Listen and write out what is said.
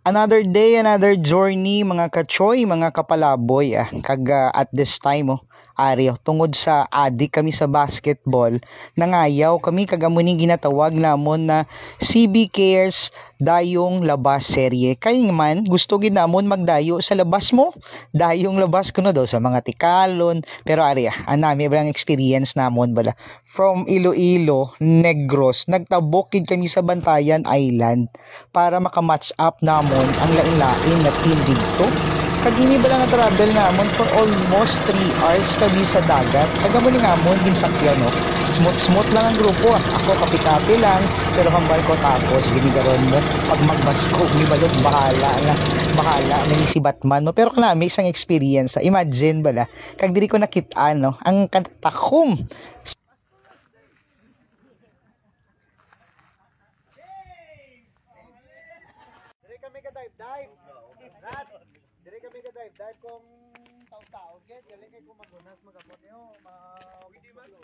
Another day, another journey, mga kachoy, mga kapalaboy. At this time, tungod sa adik kami sa basketball, nangayaw kami kagamuning ginatawag namon na CB Cares Dayong Labas serye. Kaya man, gusto gid namon magdayo sa labas mo. Dayong labas ko na daw sa mga tikalon. Pero anami ba ang experience namon bala. From Iloilo, Negros, nagtabok gid kami sa Bantayan Island para makamatch up namon ang lain-lain na team dito. Kagini ba lang na-travel namon for almost 3 hours kami sa dagat. Kagamo ni namon ginsakyan no. Smooth lang ang grupo. Ako kapi-kapi lang pero hambal ko tapos ginigaron mo pag magbasko ni balog bahala na ni si Batman mo. Pero kana may isang experience. Imagine bala kag diri ko nakita no ang katakom. Dire kami ka dive kung taon-taon get, galing kay kumagunas magabot niyo, pwede man yo.